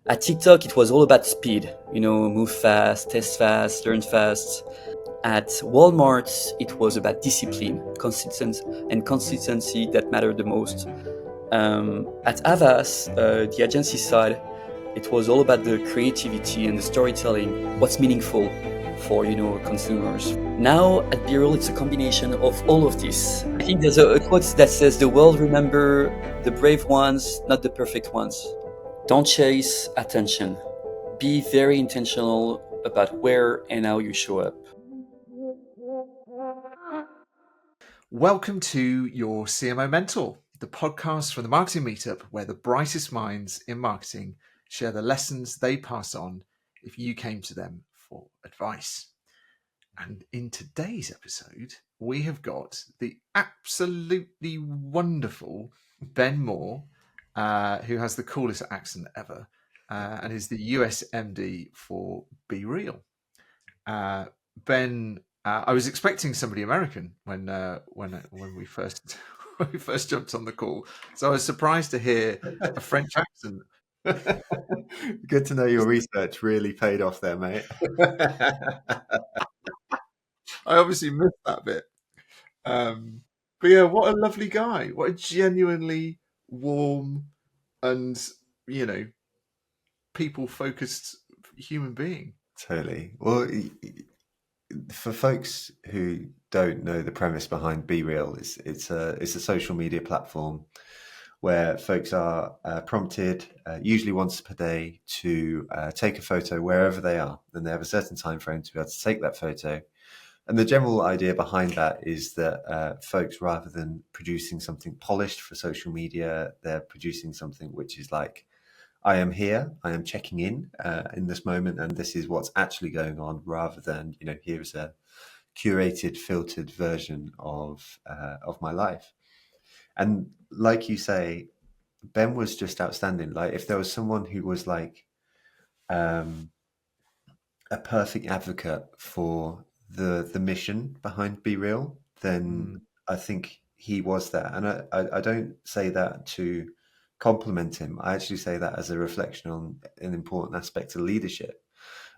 At TikTok, it was all about speed, move fast, test fast, learn fast. At Walmart, it was about discipline, consistency that mattered the most. At Avas, the agency side, it was all about the creativity and the storytelling, what's meaningful for consumers. Now at BeReal, it's a combination of all of this. I think there's a quote that says, "The world remember the brave ones, not the perfect ones." Don't chase attention. Be very intentional about where and how you show up. Welcome to your CMO Mentor, the podcast from the Marketing Meetup, where the brightest minds in marketing share the lessons they pass on if you came to them for advice. And in today's episode, we have got the absolutely wonderful Ben Moore, who has the coolest accent ever, and is the US MD for BeReal. Ben, I was expecting somebody American when we first when we first jumped on the call, so I was surprised to hear a French accent. Good to know your research really paid off there, mate. I obviously missed that bit. But yeah, what a lovely guy. What a genuinely warm and, people-focused human being. Totally. Well, for folks who don't know the premise behind BeReal, it's a social media platform where folks are prompted, usually once per day, to take a photo wherever they are, and they have a certain time frame to be able to take that photo. And the general idea behind that is that folks, rather than producing something polished for social media, they're producing something which is like, I am here, I am checking in this moment, and this is what's actually going on, rather than, here's a curated, filtered version of my life. And like you say, Ben was just outstanding. Like, if there was someone who was like a perfect advocate for the mission behind BeReal, then I think he was that. And I don't say that to compliment him. I actually say that as a reflection on an important aspect of leadership,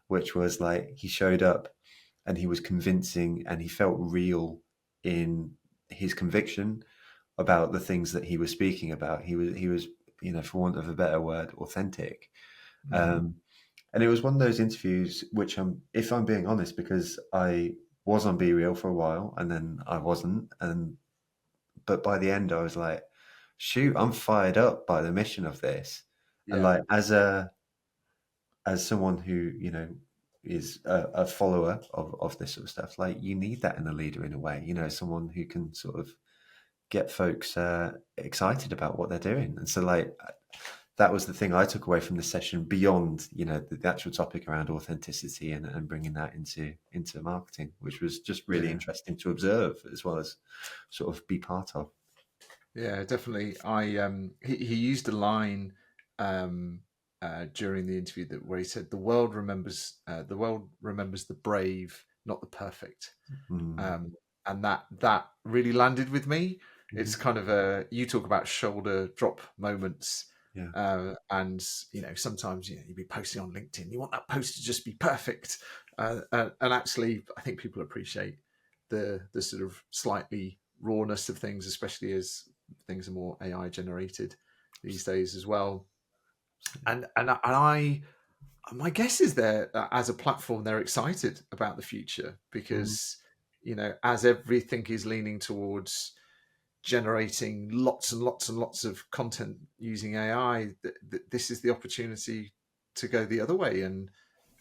which was like, he showed up and he was convincing and he felt real in his conviction about the things that he was speaking about. He was, for want of a better word, authentic. And it was one of those interviews which, if I'm being honest, because I was on BeReal for a while and then I wasn't, but by the end I was like, shoot, I'm fired up by the mission of this. Yeah. And like, as someone who, is a follower of this sort of stuff, like, you need that in a leader in a way, someone who can sort of get folks excited about what they're doing. And so, like, that was the thing I took away from the session, beyond, the actual topic around authenticity and bringing that into marketing, which was just really interesting to observe as well as sort of be part of. Yeah, definitely. He used a line during the interview where he said, "The world remembers the brave, not the perfect," and that really landed with me. It's kind of you talk about shoulder drop moments. Yeah. And sometimes you'd be posting on LinkedIn, you want that post to just be perfect, and actually I think people appreciate the sort of slightly rawness of things, especially as things are more AI generated these days as well. And my guess is that as a platform, they're excited about the future because as everything is leaning towards generating lots and lots and lots of content using AI, this is the opportunity to go the other way and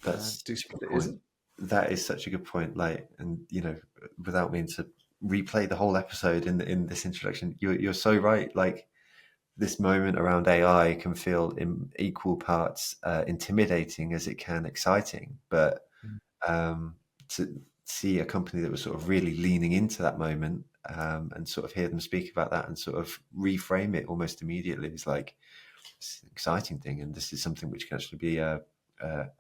do something that isn't. That is such a good point. Like, and without meaning to replay the whole episode in this introduction, you're so right. Like, this moment around AI can feel in equal parts intimidating as it can exciting. But to see a company that was sort of really leaning into that moment and sort of hear them speak about that and sort of reframe it almost immediately is like, it's an exciting thing. And this is something which can actually be a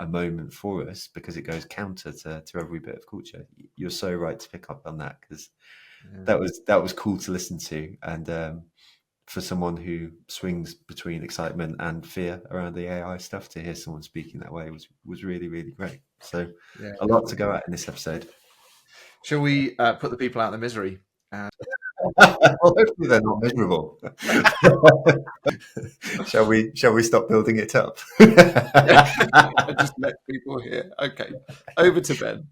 moment for us, because it goes counter to every bit of culture. You're so right to pick up on that, because that was cool to listen to. And for someone who swings between excitement and fear around the AI stuff, to hear someone speaking that way was really, really great. So Yeah, a lot to go at in this episode. Shall we put the people out of their misery? Well, hopefully they're not miserable. Shall we stop building it up? Just let people hear. Okay, over to Ben.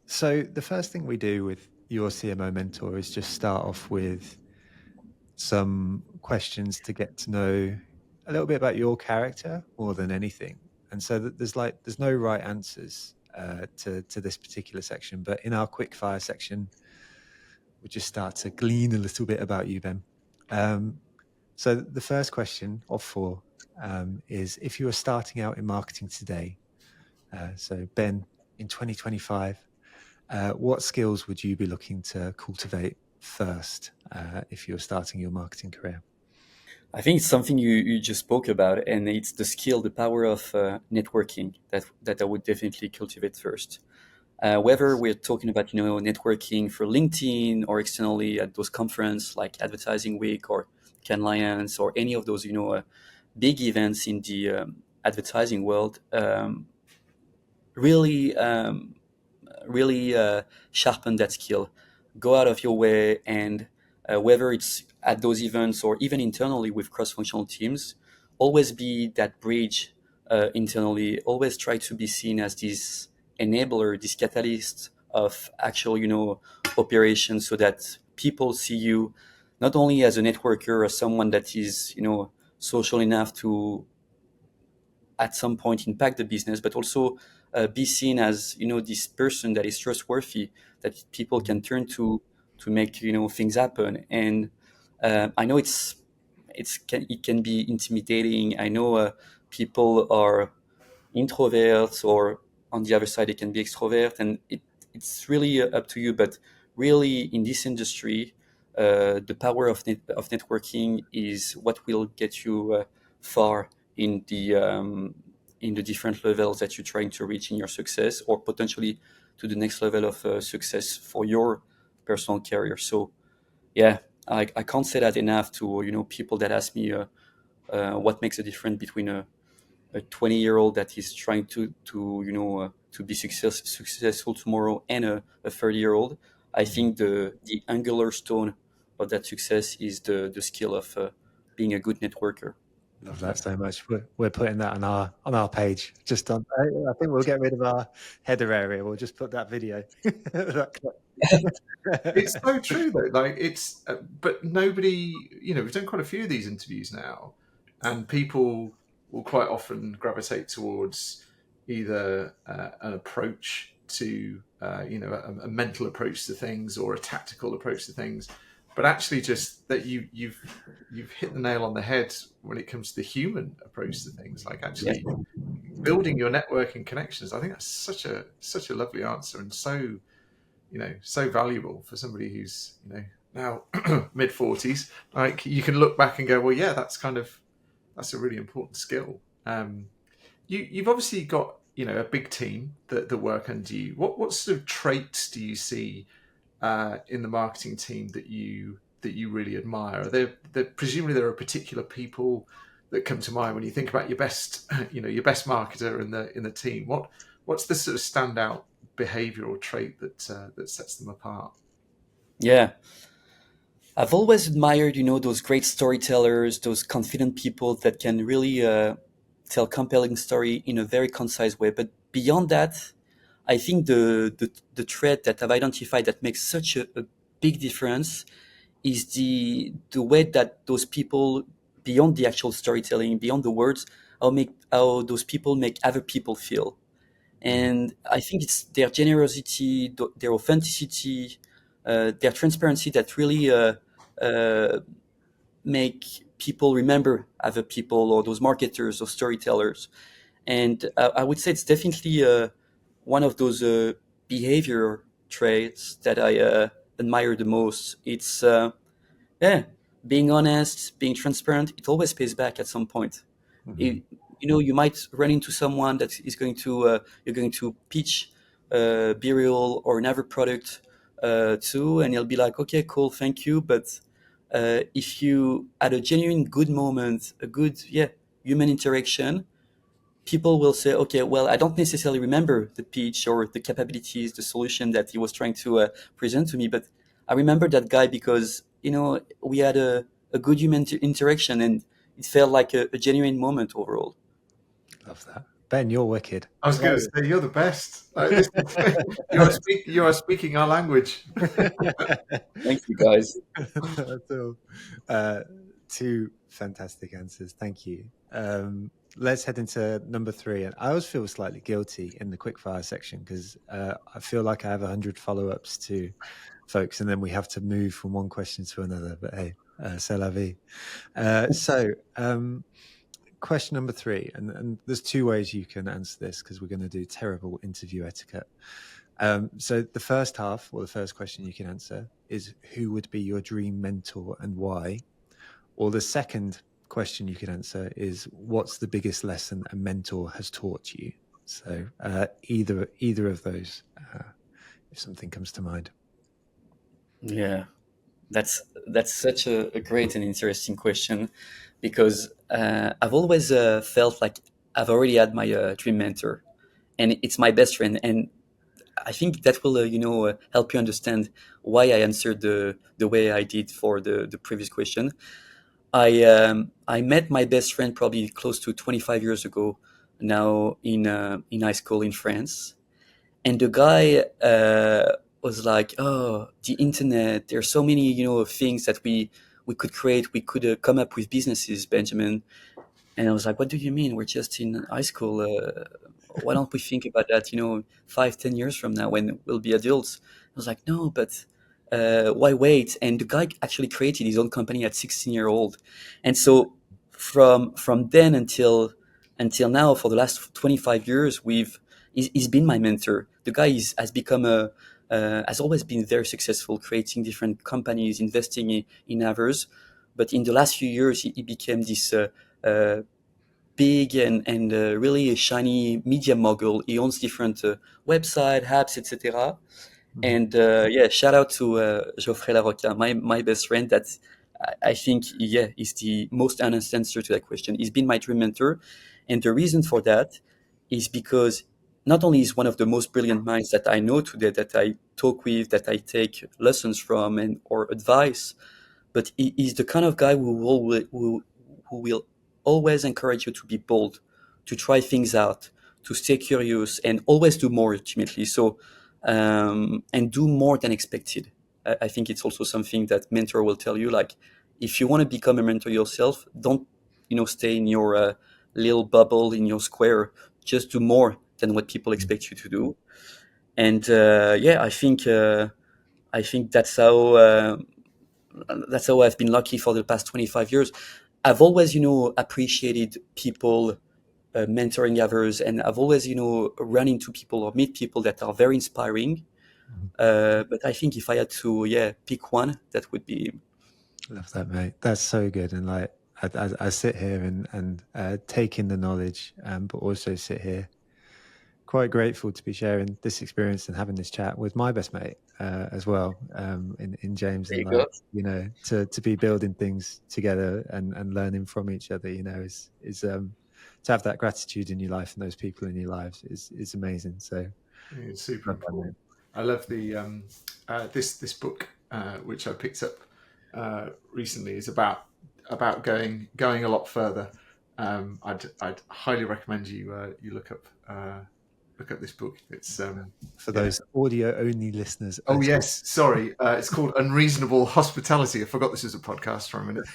So the first thing we do with your CMO mentor is just start off with some questions to get to know a little bit about your character more than anything. And so that there's no right answers to this particular section, but in our quickfire section, we just start to glean a little bit about you, Ben. So the first question of 4 is, if you were starting out in marketing today, so Ben, in 2025, what skills would you be looking to cultivate first if you're starting your marketing career? I think it's something you just spoke about, and it's the skill, the power of networking that I would definitely cultivate first. Whether we're talking about networking for LinkedIn or externally at those conferences like Advertising Week or Cannes Lions or any of those big events in the advertising world, really sharpen that skill. Go out of your way, and whether it's at those events or even internally with cross-functional teams, always be that bridge internally. Always try to be seen as this enabler, this catalyst of actual, operations, so that people see you not only as a networker or someone that is, social enough to at some point impact the business, but also be seen as this person that is trustworthy, that people can turn to make things happen. And I know it can be intimidating. I know people are introverts, or on the other side they can be extrovert, and it's really up to you. But really, in this industry, the power of networking is what will get you far in the different levels that you're trying to reach in your success, or potentially to the next level of success for your personal career. So yeah, I can't say that enough to people that ask me what makes a difference between a 20-year-old that is trying to be successful tomorrow and a 30-year-old. I think the angular stone of that success is the skill of being a good networker. Love that so much. We're putting that on our page. Just on, I think we'll get rid of our header area. We'll just put that video. It's so true though. Like but nobody, we've done quite a few of these interviews now, and people will quite often gravitate towards either an approach to, a mental approach to things, or a tactical approach to things. But actually, just that you've hit the nail on the head when it comes to the human approach to things, like actually building your network and connections. I think that's such a lovely answer, and so valuable for somebody who's now mid-40s. Like, you can look back and go, well, yeah, that's a really important skill. You've obviously got a big team that work under you. What sort of traits do you see in the marketing team that you really admire? Presumably there are particular people that come to mind when you think about your best marketer in the team. What's the sort of standout behavioral trait that sets them apart? Yeah, I've always admired those great storytellers, those confident people that can really tell compelling story in a very concise way. But beyond that, I think the trait that I've identified that makes such a big difference is the way that those people, beyond the actual storytelling, beyond the words, how those people make other people feel. And I think it's their generosity, their authenticity, their transparency that really make people remember other people, or those marketers or storytellers. And I would say it's definitely one of those behavior traits that I admire the most. It's being honest, being transparent. It always pays back at some point. Mhm. You might run into someone that is going to you're going to pitch BeReal or another product too, and he'll be like, okay, cool, thank you, but if you had a genuine good moment, a good human interaction, people will say, okay, well, I don't necessarily remember the pitch or the capabilities, the solution that he was trying to present to me, but I remember that guy because we had a good human interaction, and it felt like a genuine moment overall. Love that. Ben, you're wicked. I was going to say, you're the best. You are speaking our language. Thank you, guys. That's all. Two fantastic answers. Thank you. Let's head into number 3. And I always feel slightly guilty in the quickfire section because I feel like I have 100 follow-ups to folks, and then we have to move from one question to another. But hey, c'est la vie. Question number 3, and there's 2 ways you can answer this because we're going to do terrible interview etiquette. So the first half, or the first question you can answer, is who would be your dream mentor and why? Or the second question you can answer is what's the biggest lesson a mentor has taught you? So either of those, if something comes to mind. Yeah, that's such a great and interesting question, because I've always felt like I've already had my dream mentor, and it's my best friend, and I think that will help you understand why I answered the way I did for the previous question. I met my best friend probably close to 25 years ago now in high school in France, and the guy was like, "Oh, the internet. There's so many things that we could create. We could come up with businesses, Benjamin." And I was like, "What do you mean? We're just in high school. Why don't we think about that? 5-10 years from now when we'll be adults?" I was like, "No, but why wait?" And the guy actually created his own company at 16-year-old, and so from then until now, for the last 25 years, he's been my mentor. The guy has become has always been very successful, creating different companies, investing in others. But in the last few years, he became this big and really a shiny media mogul. He owns different website, apps, etc. And shout out to Geoffrey Larocca, my best friend. That I think is the most honest answer to that question. He's been my dream mentor, and the reason for that is because not only is one of the most brilliant minds that I know today, that I talk with, that I take lessons from and or advice, but he is the kind of guy who will always encourage you to be bold, to try things out, to stay curious, and always do more ultimately. So, and do more than expected. I think it's also something that mentor will tell you. Like, if you want to become a mentor yourself, don't stay in your little bubble, in your square. Just do more than what people expect you to do. And I think that's how I've been lucky for the past 25 years. I've always, appreciated people mentoring others, and I've always, run into people or meet people that are very inspiring. But I think if I had to, pick one, that would be. Love that, mate. That's so good. And like, I sit here and take in the knowledge, but also sit here quite grateful to be sharing this experience and having this chat with my best mate as well, in James. There And you like, to be building things together and learning from each other, is to have that gratitude in your life and those people in your lives is amazing. So it's super important. I love the this book which I picked up recently is about going a lot further. I'd highly recommend you look up this book. It's for those audio only listeners. Oh yes, sorry. It's called Unreasonable Hospitality. I forgot this was a podcast for a minute.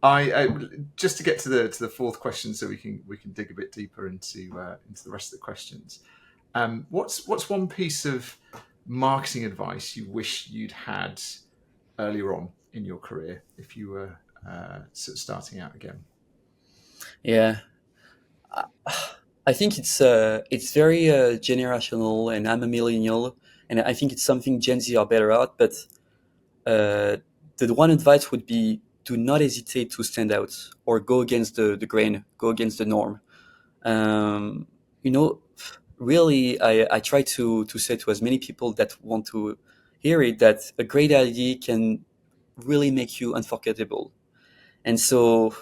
I just to get to the fourth question, so we can dig a bit deeper into the rest of the questions. What's one piece of marketing advice you wish you'd had earlier on in your career if you were starting out again? Yeah, I think it's very generational, and I'm a millennial, and I think it's something Gen Z are better at. But the one advice would be: do not hesitate to stand out or go against the grain, go against the norm. really, I try to say to as many people that want to hear it that a great idea can really make you unforgettable. And so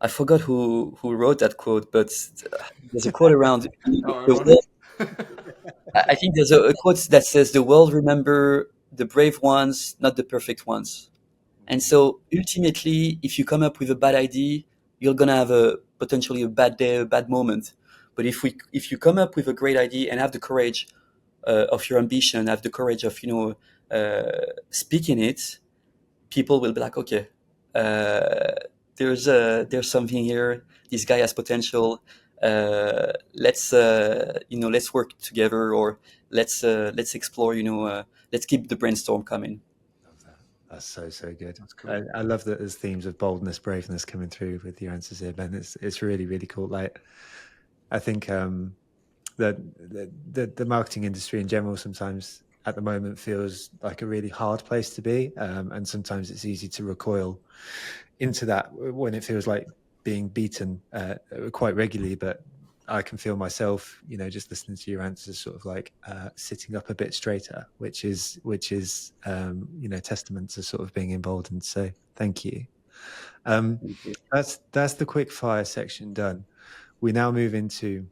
I forgot who wrote that quote, but there's a quote around How the world. ironic. I think there's a quote that says, "The world remember the brave ones, not the perfect ones." And so ultimately, if you come up with a bad idea, you're gonna have a potentially a bad day, a bad moment. But if you come up with a great idea and have the courage of your ambition, have the courage of speaking it, people will be like, okay, uh, there's something here. This guy has potential. Let's work together, or let's explore. Let's keep the brainstorm coming. Love that. That's so good. That's cool. I love that there's themes of boldness, braveness coming through with your answers here, Ben. It's really cool. Like, I think the marketing industry in general sometimes at the moment feels like a really hard place to be, and sometimes it's easy to recoil into that when it feels like being beaten quite regularly. But I can feel myself, just listening to your answers, sort of like sitting up a bit straighter, which is testament to sort of being emboldened. So thank you. That's the quick fire section done. We now move into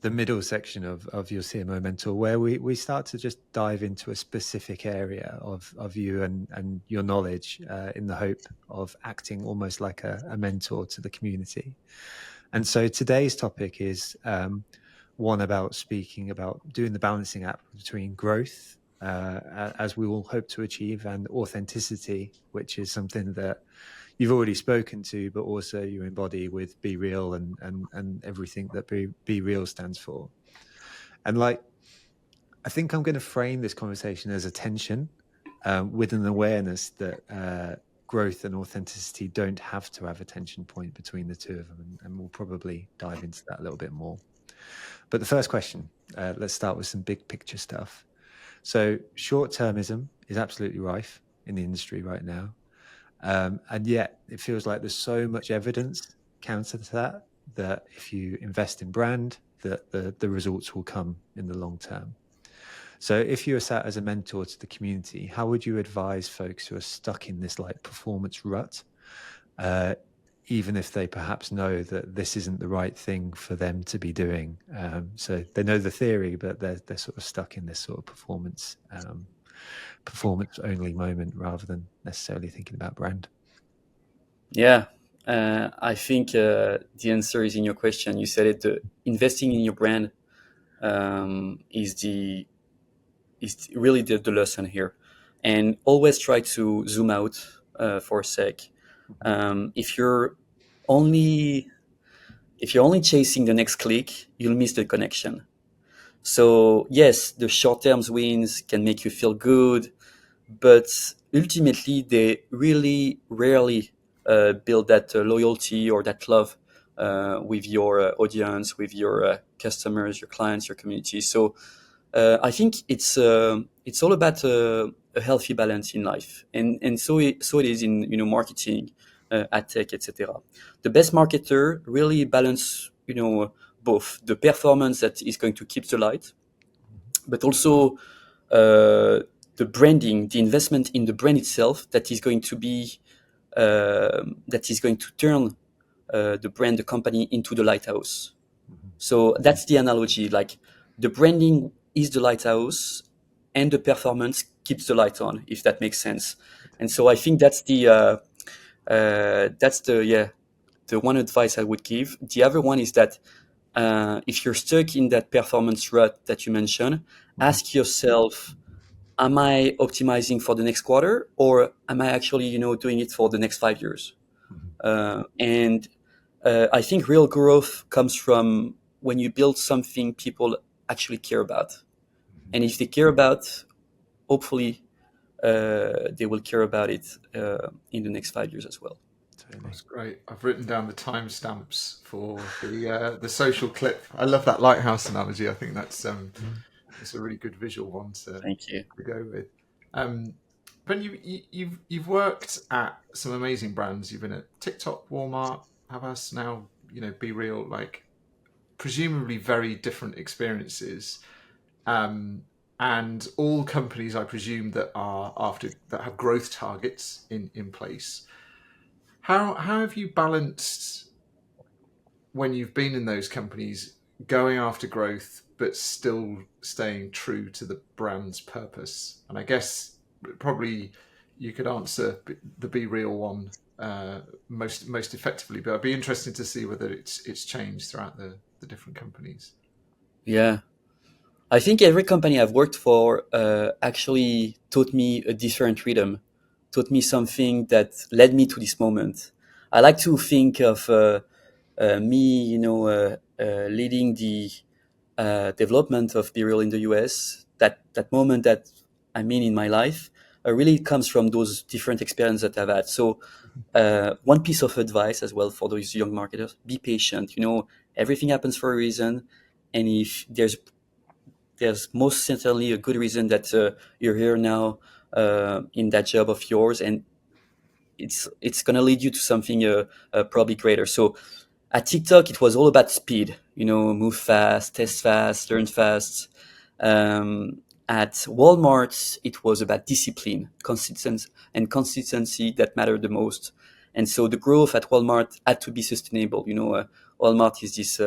the middle section of your CMO mentor, where we start to just dive into a specific area of you and your knowledge, in the hope of acting almost like a mentor to the community. And so today's topic is one about speaking about doing the balancing act between growth, as we all hope to achieve, and authenticity, which is something that you've already spoken to, but also you embody with BeReal and everything that BeReal stands for. And I think I'm going to frame this conversation as a tension, with an awareness that growth and authenticity don't have to have a tension point between the two of them. And we'll probably dive into that a little bit more. But the first question, let's start with some big picture stuff. So short-termism is absolutely rife in the industry right now. And yet it feels like there's so much evidence counter to that if you invest in brand, that the results will come in the long term. So if you were sat as a mentor to the community, how would you advise folks who are stuck in this performance rut, even if they perhaps know that this isn't the right thing for them to be doing? So they know the theory, but they're sort of stuck in this sort of performance only moment rather than necessarily thinking about brand. Yeah, I think the answer is in your question. You said it. Investing in your brand is really the lesson here, and always try to zoom out for a sec. If you're only chasing the next click, you'll miss the connection. So yes, the short-term wins can make you feel good, but ultimately they really rarely build that loyalty or that love with your audience, with your customers, your clients, your community. So I think it's all about a healthy balance in life, and so it is in marketing, ad tech, etc. The best marketer really balance both the performance that is going to keep the light, but also the branding, the investment in the brand itself that is going to be that is going to turn the brand, the company into the lighthouse. So that's the analogy. Like the branding is the lighthouse, and the performance keeps the light on, if that makes sense. And so I think that's the one advice I would give. The other one is that if you're stuck in that performance rut that you mentioned, ask yourself, am I optimizing for the next quarter, or am I actually, doing it for the next 5 years? And I think real growth comes from when you build something people actually care about. And if they care about, hopefully, they will care about it in the next 5 years as well. That's great. I've written down the timestamps for the social clip. I love that lighthouse analogy. I think that's it's a really good visual one to Thank you. go with. Ben, you've worked at some amazing brands. You've been at TikTok, Walmart, Havas, now BeReal. presumably very different experiences, and all companies, I presume, that have growth targets in place. How have you balanced, when you've been in those companies, going after growth but still staying true to the brand's purpose? And I guess probably you could answer the BeReal one most effectively, but I'd be interested to see whether it's changed throughout the different companies. Yeah. I think every company I've worked for actually taught me a different rhythm, taught me something that led me to this moment. I like to think of me, leading the development of BeReal in the US. That moment that I'm in my life really comes from those different experiences that I've had. So one piece of advice as well for those young marketers: be patient. Everything happens for a reason, and if there's most certainly a good reason that you're here now in that job of yours, and it's going to lead you to something probably greater. So at TikTok, it was all about speed. Move fast, test fast, learn fast. At Walmart, it was about discipline, consistency that mattered the most. And so the growth at Walmart had to be sustainable. Walmart is this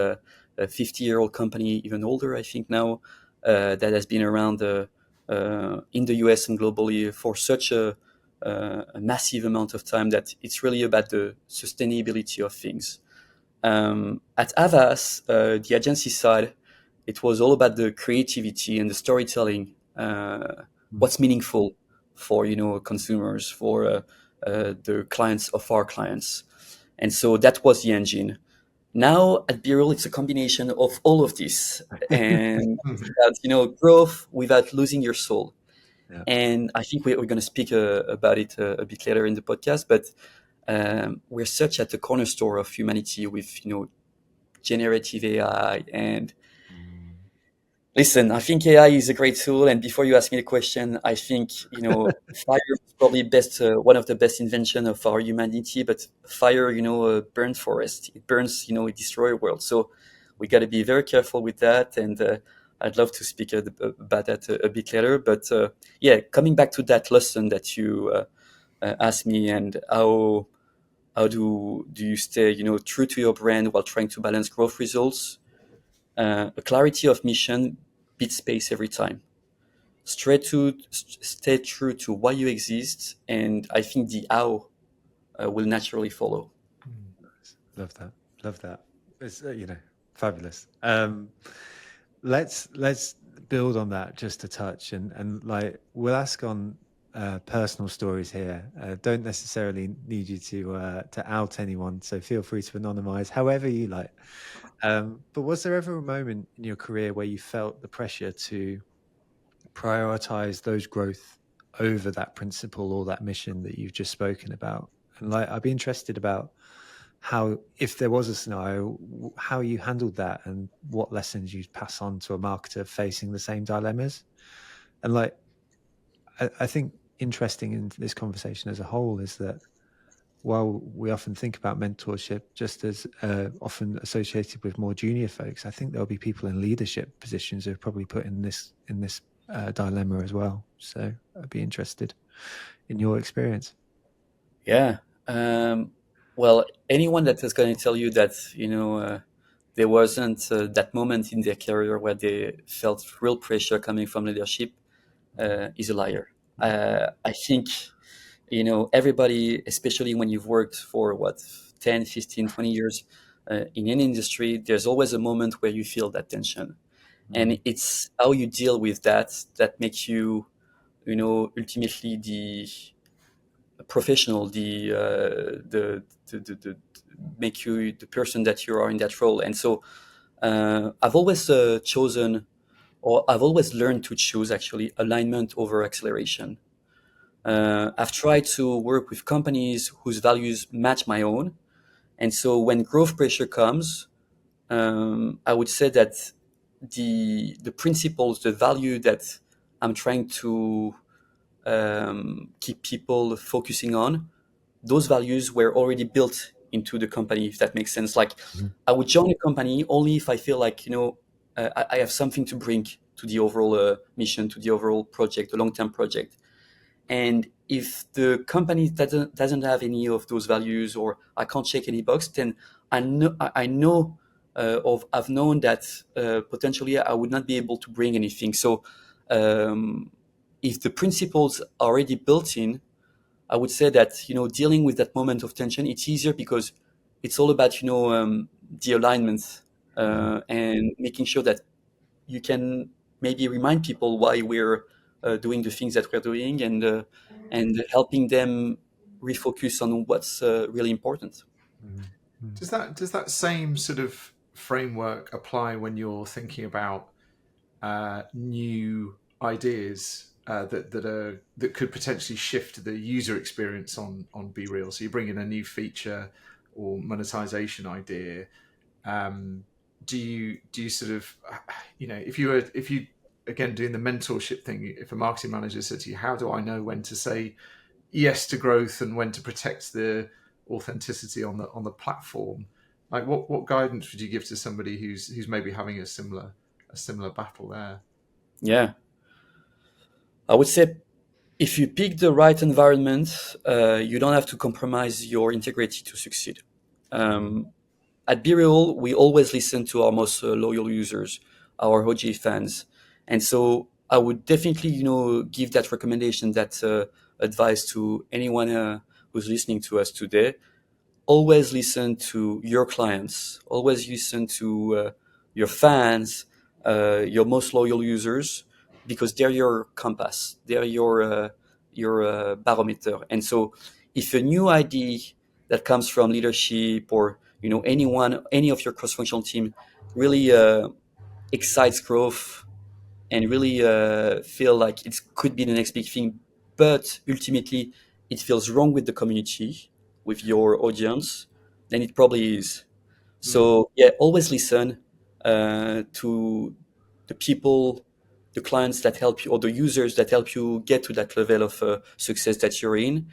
50-year-old company, even older, I think now, that has been around in the US and globally for such a massive amount of time that it's really about the sustainability of things. At Avas, the agency side, it was all about the creativity and the storytelling, what's meaningful for consumers, for the clients of our clients. And so that was the engine. Now at BeReal, it's a combination of all of this, and it's about growth without losing your soul. Yeah. And I think we're going to speak about it a bit later in the podcast, but we're such at the cornerstone of humanity with generative AI. And listen, I think AI is a great tool. And before you ask me the question, I think fire is probably one of the best invention of our humanity. But fire, burns forest. It burns, it destroys world. So we got to be very careful with that. And I'd love to speak about that a bit later. But coming back to that lesson that you asked me, and how do you stay true to your brand while trying to balance growth results? A clarity of mission beats space every time. Stay true to why you exist, and I think the how will naturally follow. Love that. It's fabulous. Let's build on that just a touch, and like we'll ask on personal stories here. Don't necessarily need you to out anyone, so feel free to anonymize however you like. But was there ever a moment in your career where you felt the pressure to prioritize those growth over that principle or that mission that you've just spoken about? And I'd be interested about how, if there was a scenario, how you handled that and what lessons you'd pass on to a marketer facing the same dilemmas. And I think interesting in this conversation as a whole is that while we often think about mentorship just as often associated with more junior folks, I think there'll be people in leadership positions who are probably put in this dilemma as well. So I'd be interested in your experience. Yeah. Well, anyone that is going to tell you that there wasn't that moment in their career where they felt real pressure coming from leadership is a liar. I think everybody, especially when you've worked for 10, 15, 20 years in any industry, there's always a moment where you feel that tension. And it's how you deal with that makes you ultimately the professional, the make you the person that you are in that role. And so I've always chosen, or I've always learned to choose actually alignment over acceleration. I've tried to work with companies whose values match my own. And so when growth pressure comes, I would say that the principles, the value that I'm trying to keep people focusing on, those values were already built into the company, if that makes sense. Like, I would join a company only if I feel like, I have something to bring to the overall mission, to the overall project, the long-term project. And if the company doesn't have any of those values, or I can't check any box, then I've known that potentially I would not be able to bring anything. So if the principles are already built in, I would say that, dealing with that moment of tension, it's easier because it's all about, the alignment and making sure that you can maybe remind people why we're doing the things that we're doing, and helping them refocus on what's really important. Does that same sort of framework apply when you're thinking about new ideas that could potentially shift the user experience on BeReal? So you bring in a new feature or monetization idea. Do you sort of, if you again doing the mentorship thing, if a marketing manager said to you, how do I know when to say yes to growth and when to protect the authenticity on the platform? Like, what guidance would you give to somebody who's maybe having a similar battle there? Yeah, I would say if you pick the right environment, you don't have to compromise your integrity to succeed. At BeReal, we always listen to our most loyal users, our OG fans, and so I would definitely, give that recommendation, that advice to anyone who's listening to us today. Always listen to your clients. Always listen to your fans, your most loyal users, because they're your compass. They're your barometer. And so, if a new idea that comes from leadership, or any of your cross-functional team, really excites growth, and really feel like it could be the next big thing, but ultimately it feels wrong with the community, with your audience, then it probably is. So yeah, always listen to the people, the clients that help you, or the users that help you get to that level of success that you're in.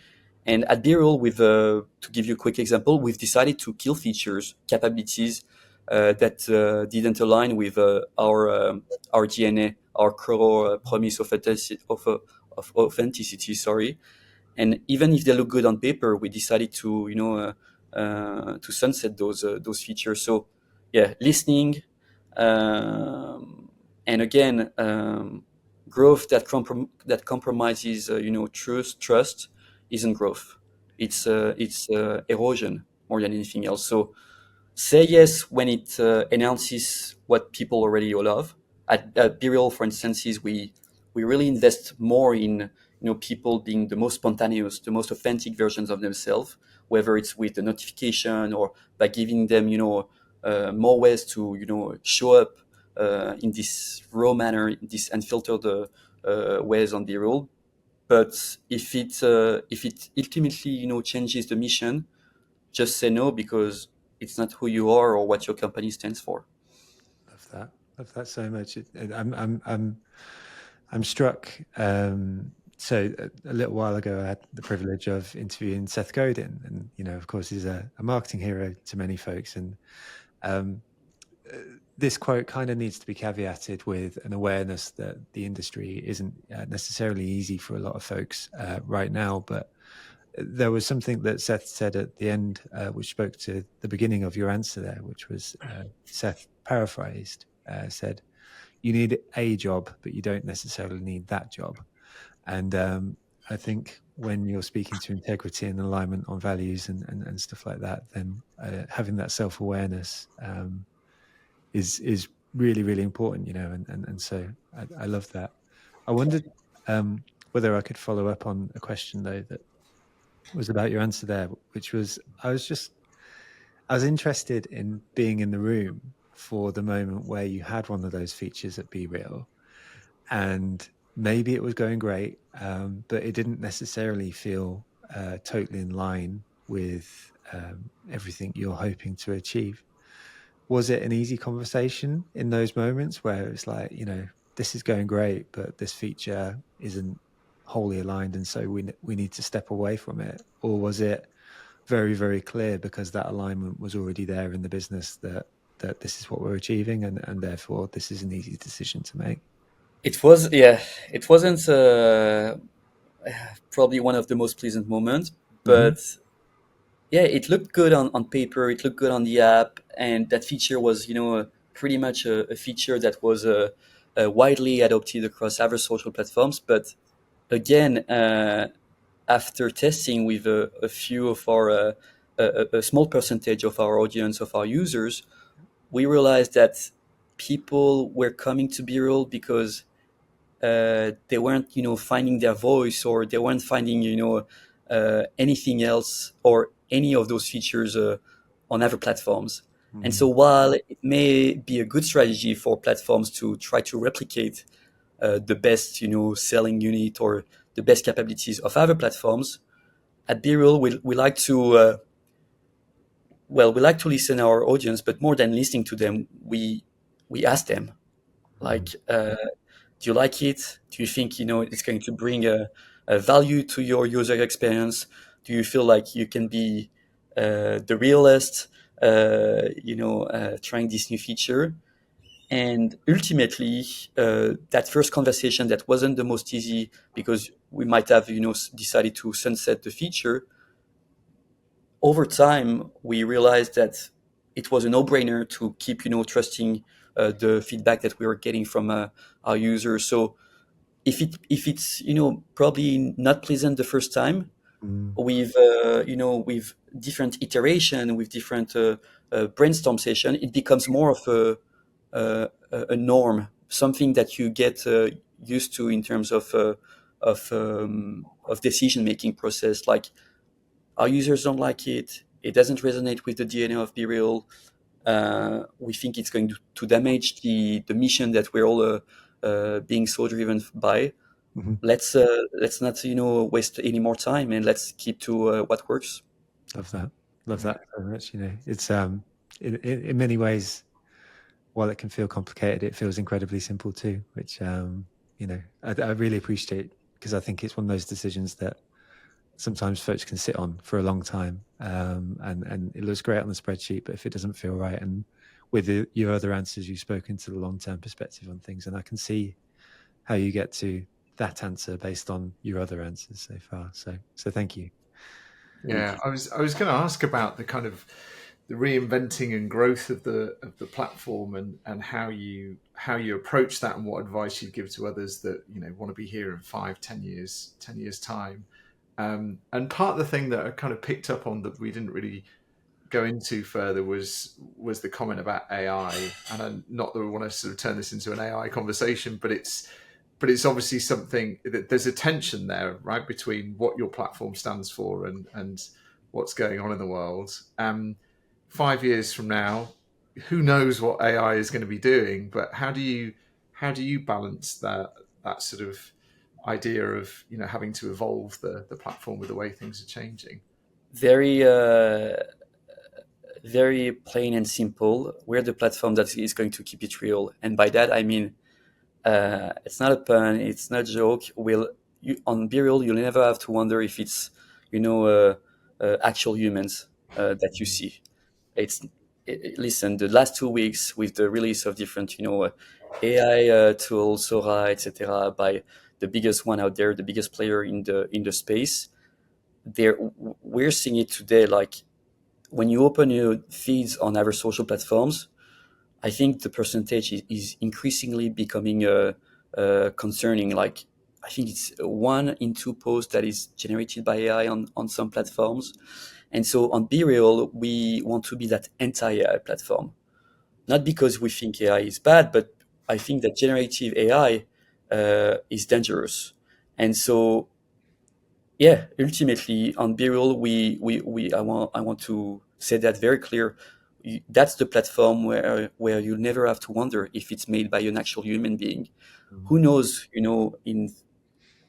And at BeReal, to give you a quick example, we've decided to kill features, capabilities that didn't align with our DNA, our core promise of authenticity. Sorry, and even if they look good on paper, we decided to sunset those features. So yeah, listening, and again, growth that compromises trust isn't growth. It's erosion more than anything else. So say yes when it announces what people already love. At BeReal, for instance, we really invest more in people being the most spontaneous, the most authentic versions of themselves, whether it's with the notification, or by giving them more ways to show up in this raw manner, in this unfiltered ways on BeReal. But if it ultimately changes the mission, just say no, because it's not who you are or what your company stands for. Love that so much. I'm struck. So a little while ago, I had the privilege of interviewing Seth Godin, and of course, he's a marketing hero to many folks. And this quote kind of needs to be caveated with an awareness that the industry isn't necessarily easy for a lot of folks right now. But there was something that Seth said at the end, which spoke to the beginning of your answer there, which was Seth paraphrased, said, "You need a job, but you don't necessarily need that job." And I think when you're speaking to integrity and alignment on values and stuff like that, then having that self-awareness is really, really important, and so I love that. I wondered whether I could follow up on a question, though, that was about your answer there, which was, I was interested in being in the room for the moment where you had one of those features at BeReal, and maybe it was going great, but it didn't necessarily feel totally in line with everything you're hoping to achieve. Was it an easy conversation in those moments where it's like, this is going great, but this feature isn't wholly aligned, and so we need to step away from it? Or was it very, very clear because that alignment was already there in the business that this is what we're achieving, and therefore this is an easy decision to make. It was, yeah, it wasn't probably one of the most pleasant moments, but yeah, it looked good on paper. It looked good on the app, and that feature was, pretty much a feature that was widely adopted across other social platforms. But again, after testing with a few of our, a small percentage of our audience, of our users, we realized that people were coming to BeReal because they weren't, finding their voice, or they weren't finding, anything else or any of those features on other platforms. And so while it may be a good strategy for platforms to try to replicate the best, selling unit or the best capabilities of other platforms, at BeReal, we like to, we like to listen our audience, but more than listening to them, we ask them, like, do you like it? Do you think, it's going to bring a value to your user experience? Do you feel like you can be the realist, trying this new feature? And ultimately, that first conversation that wasn't the most easy, because we might have, decided to sunset the feature. Over time, we realized that it was a no-brainer to keep, trusting the feedback that we were getting from our users. So if it's probably not pleasant the first time, with with different iteration, with different brainstorm session, it becomes more of a norm, something that you get used to in terms of decision making process. Like, our users don't like it. It doesn't resonate with the DNA of BeReal. We think it's going to damage the mission that we're all being so driven by. Let's not waste any more time, and let's keep to what works. Love that very much. It's in many ways, while it can feel complicated, it feels incredibly simple too, which I really appreciate, because I think it's one of those decisions that sometimes folks can sit on for a long time, and it looks great on the spreadsheet, but if it doesn't feel right, and with your other answers, you've spoken to the long-term perspective on things, and I can see how you get to that answer based on your other answers so far. So thank you. Yeah, I was going to ask about the kind of the reinventing and growth of the platform, and how you approach that, and what advice you give to others that want to be here in 5-10 years time. And part of the thing that I kind of picked up on that we didn't really go into further was the comment about AI. And not that we want to sort of turn this into an AI conversation, but it's obviously something that there's a tension there, right, between what your platform stands for and what's going on in the world. 5 years from now, who knows what AI is going to be doing? But how do you balance that sort of idea of having to evolve the platform with the way things are changing? Very very plain and simple. We're the platform that is going to keep it real, and by that I mean, it's not a pun, it's not a joke. On BeReal, you'll never have to wonder if it's actual humans that you see. Listen, the last 2 weeks, with the release of different AI tools, Sora, etc., by the biggest one out there, the biggest player in the space, we're seeing it today. Like, when you open your feeds on other social platforms, I think the percentage is increasingly becoming concerning. Like, I think it's 1 in 2 posts that is generated by AI on some platforms. And so on BeReal, we want to be that anti-AI platform. Not because we think AI is bad, but I think that generative AI is dangerous. And so, yeah, ultimately on BeReal, I want to say that very clear. That's the platform where you'll never have to wonder if it's made by an actual human being. Who knows, in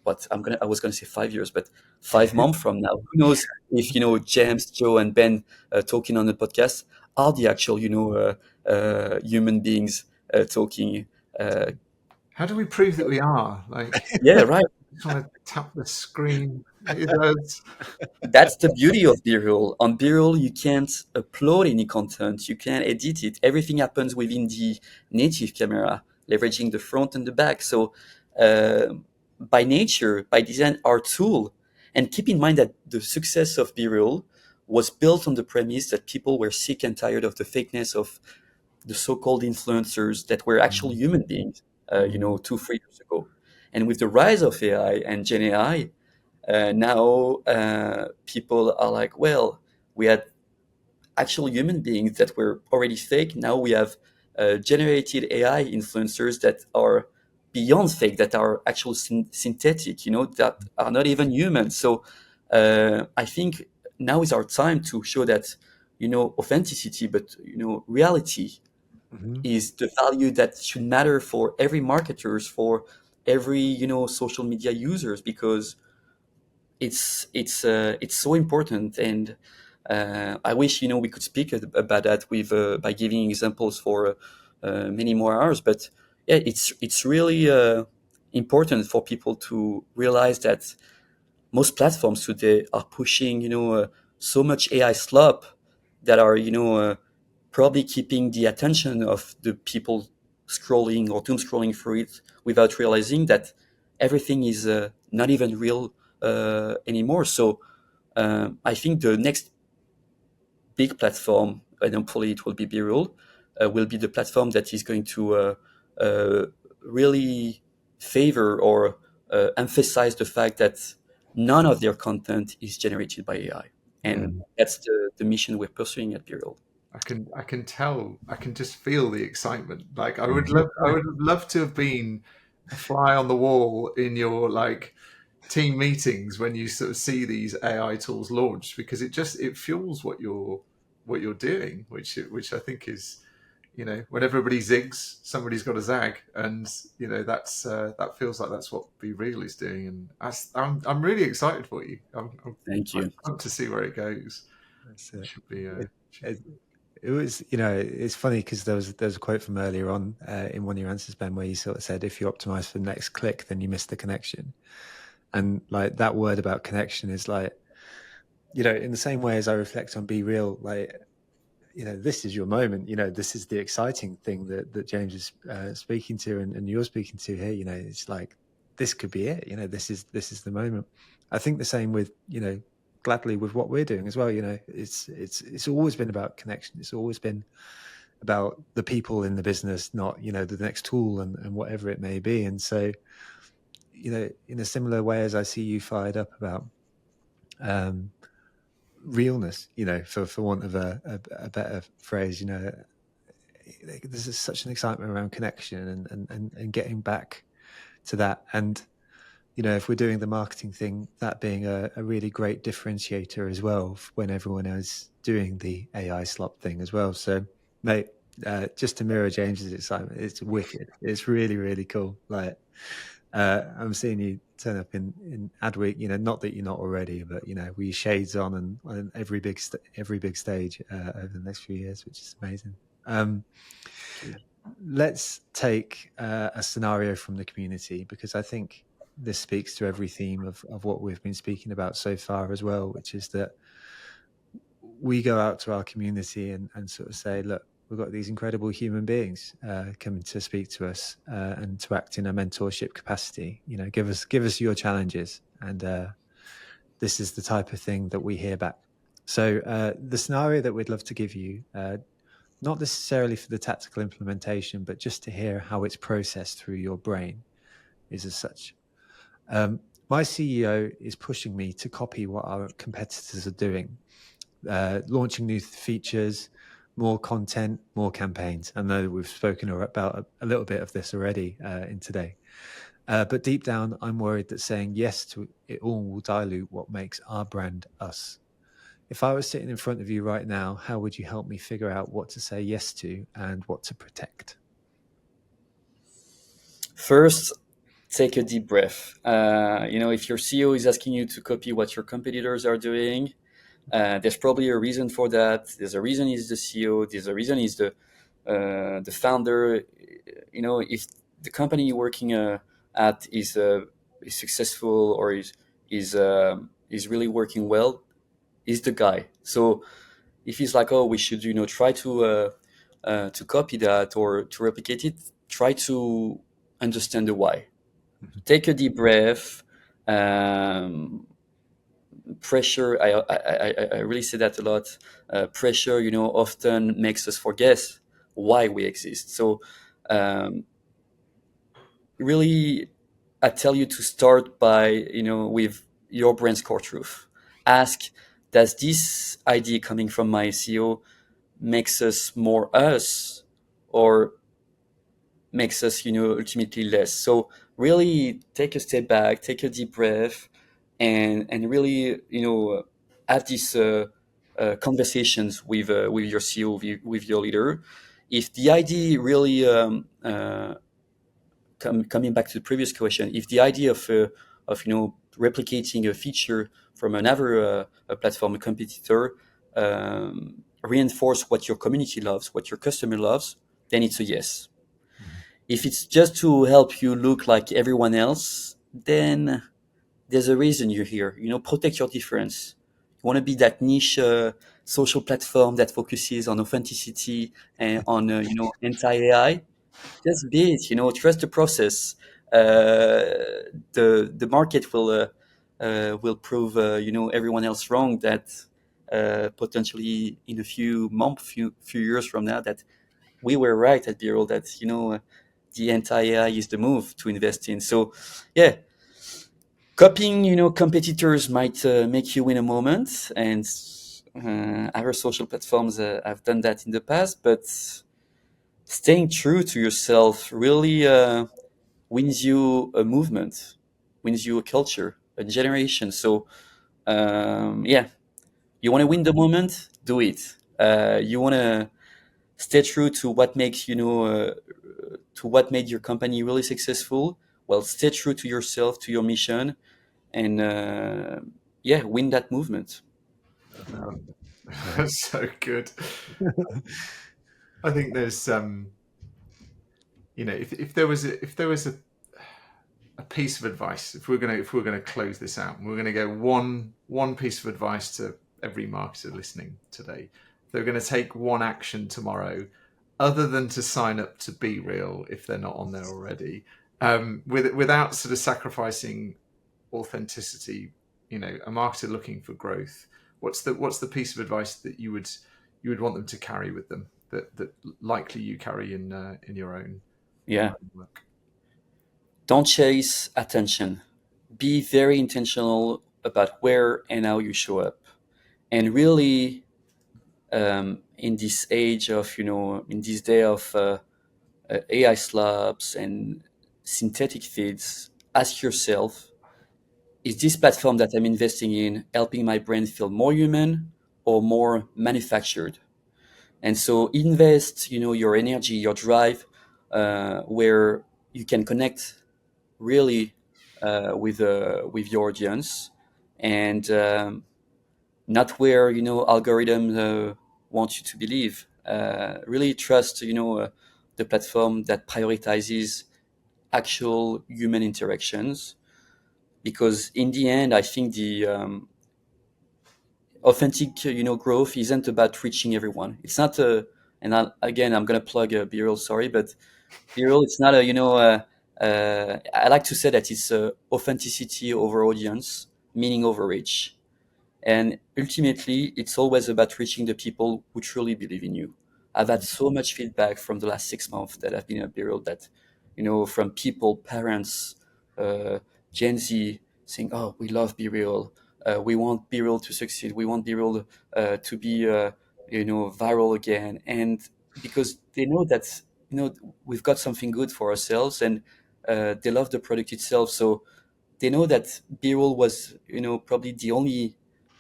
what I was gonna say 5 years, but 5 months from now, who knows if James, Joe, and Ben talking on the podcast are the actual human beings talking. How do we prove that we are? Like, Yeah, right. I just want to tap the screen. It does. That's the beauty of BeReal. On BeReal, you can't upload any content. You can't edit it. Everything happens within the native camera, leveraging the front and the back. So, uh, by nature, by design, our tool, and keep in mind that the success of BeReal was built on the premise that people were sick and tired of the fakeness of the so-called influencers that were actual human beings, 2, 3 years ago. And with the rise of AI and Gen AI, now people are like, well, we had actual human beings that were already fake. Now we have generated AI influencers that are beyond fake, that are actual synthetic, that are not even human. So I think now is our time to show that, authenticity, but, reality Mhm. is the value that should matter for every marketers, for every, social media users, because it's so important. And I wish we could speak about that with by giving examples for many more hours. But yeah, it's really important for people to realize that most platforms today are pushing so much AI slop that are probably keeping the attention of the people scrolling or doom scrolling through it without realizing that everything is not even real anymore. So I think the next big platform, and hopefully it will be BeReal, will be the platform that is going to uh, really favor or emphasize the fact that none of their content is generated by AI. And Mm. that's the mission we're pursuing at BeReal. I can tell. I can just feel the excitement. Like I would love to have been a fly on the wall in your like team meetings when you sort of see these AI tools launched, because it fuels what you're doing, which I think is, when everybody zigs, somebody's got to zag, and that feels like that's what BeReal is doing, and I'm really excited for you. Thank I'm you. pumped to see where it goes. That's It it. should be. It, it, it was, it's funny because there was a quote from earlier on in one of your answers, Ben, where you sort of said, if you optimize for the next click, then you miss the connection. And like that word about connection is like, in the same way as I reflect on Be Real, like, this is your moment. This is the exciting thing that James is speaking to, and you're speaking to here. It's like this could be it. This is the moment. I think the same with gladly with what we're doing as well. It's always been about connection. It's always been about the people in the business, not the next tool and whatever it may be. And so in a similar way as I see you fired up about um, realness, for want of a better phrase, there's such an excitement around connection and getting back to that. And if we're doing the marketing thing, that being a really great differentiator as well when everyone is doing the AI slop thing as well. So, mate, just to mirror James's excitement, it's wicked. It's really, really cool. Like, I'm seeing you turn up in Adweek. Not that you're not already, but with your shades on and every big stage over the next few years, which is amazing. Let's take a scenario from the community, because I think this speaks to every theme of what we've been speaking about so far as well, which is that we go out to our community and sort of say, look, we've got these incredible human beings coming to speak to us and to act in a mentorship capacity. Give us your challenges, and this is the type of thing that we hear back. So the scenario that we'd love to give you, not necessarily for the tactical implementation, but just to hear how it's processed through your brain, is as such. My CEO is pushing me to copy what our competitors are doing, launching new features, more content, more campaigns. I know we've spoken about a little bit of this already in today. But deep down, I'm worried that saying yes to it all will dilute what makes our brand us. If I was sitting in front of you right now, how would you help me figure out what to say yes to and what to protect? First, take a deep breath. If your CEO is asking you to copy what your competitors are doing, there's probably a reason for that. There's a reason he's the CEO. There's a reason he's the founder. If the company you're working at is successful or is is really working well is the guy. So if he's like, oh, we should try to copy that or to replicate it, try to understand the why. Take a deep breath. Pressure, I really say that a lot. Pressure, often makes us forget why we exist. So really, I tell you to start by, with your brand's core truth. Ask, does this idea coming from my CEO makes us more us, or makes us, ultimately less? So really take a step back, take a deep breath, and really, have these conversations with your CEO, with your leader. If the idea really coming back to the previous question, if the idea of replicating a feature from another a platform, a competitor, reinforce what your community loves, what your customer loves, then it's a yes. If it's just to help you look like everyone else, then there's a reason you're here. Protect your difference. You want to be that niche social platform that focuses on authenticity and on anti-AI. Just be it. Trust the process. The market will prove everyone else wrong. That potentially in a few months, few years from now, that we were right at BeReal. That the anti-AI is the move to invest in. So, yeah, copying competitors might make you win a moment, and other social platforms have done that in the past, but staying true to yourself really wins you a movement, wins you a culture, a generation. So yeah, you want to win the moment, do it. You want to stay true to what makes to what made your company really successful. Well, stay true to yourself, to your mission, and yeah, win that movement. So good. I think there's if there was a piece of advice, if we're gonna close this out, and we're gonna go one piece of advice to every marketer listening today, if they're going to take one action tomorrow, other than to sign up to BeReal if they're not on there already, without sort of sacrificing authenticity, a marketer looking for growth, what's the piece of advice that you would want them to carry with them, that likely you carry in your own work? Don't chase attention. Be very intentional about where and how you show up. And really, in this age of, in this day of AI slabs and synthetic feeds, ask yourself, is this platform that I'm investing in helping my brand feel more human or more manufactured? And so invest, your energy, your drive, where you can connect really with your audience, and not where algorithms want you to believe. Really trust the platform that prioritizes actual human interactions, because in the end, I think the authentic growth isn't about reaching everyone. It's not a, and again, I'm gonna plug BeReal, sorry, but BeReal, it's not a I like to say that it's authenticity over audience, meaning over reach. And ultimately, it's always about reaching the people who truly believe in you. I've had so much feedback from the last 6 months that I've been at BeReal, that, from people, parents, Gen Z, saying, "Oh, we love BeReal. We want BeReal to succeed. We want BeReal to be, viral again." And because they know that, we've got something good for ourselves, and they love the product itself. So they know that BeReal was, probably the only,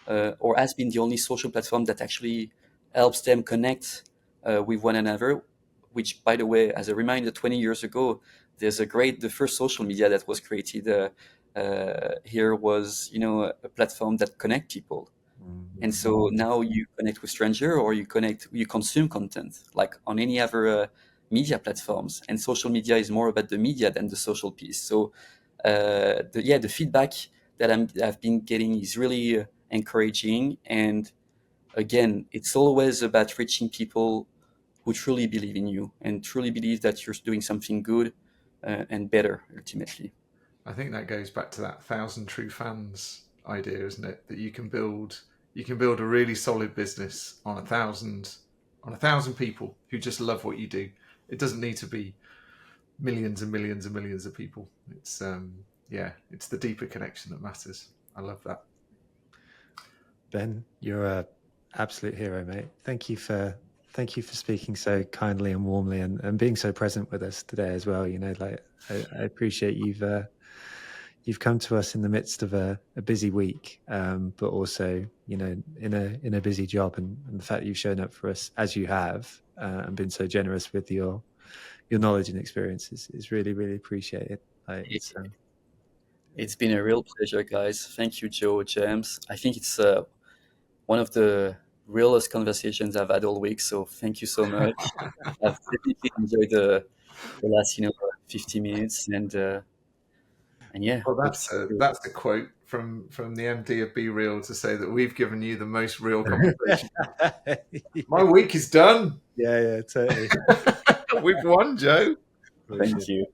or has been the only social platform that actually helps them connect with one another. Which, by the way, as a reminder, 20 years ago, the first social media that was created here was, a platform that connect people. And so now you connect with stranger, or you consume content like on any other media platforms. And social media is more about the media than the social piece. So the feedback that I've been getting is really encouraging. And again, it's always about reaching people who truly believe in you and truly believe that you're doing something good and better ultimately. I think that goes back to that 1,000 true fans idea, isn't it? That you can build a really solid business on 1,000 people who just love what you do. It doesn't need to be millions and millions and millions of people. It's it's the deeper connection that matters. I love that. Ben, you're a absolute hero, mate. Thank you for speaking so kindly and warmly and being so present with us today as well. You know, like I appreciate you've come to us in the midst of a busy week, but also, you know, in a busy job, and the fact that you've shown up for us as you have and been so generous with your knowledge and experience is really, really appreciated. It's been a real pleasure, guys. Thank you, Joe, James. I think it's one of the realest conversations I've had all week. So thank you so much. I've definitely enjoyed the last 50 minutes, and yeah. Well, that's a quote from the MD of BeReal to say that we've given you the most real conversation. My week is done. Yeah, totally. We've won, Joe. Thank you.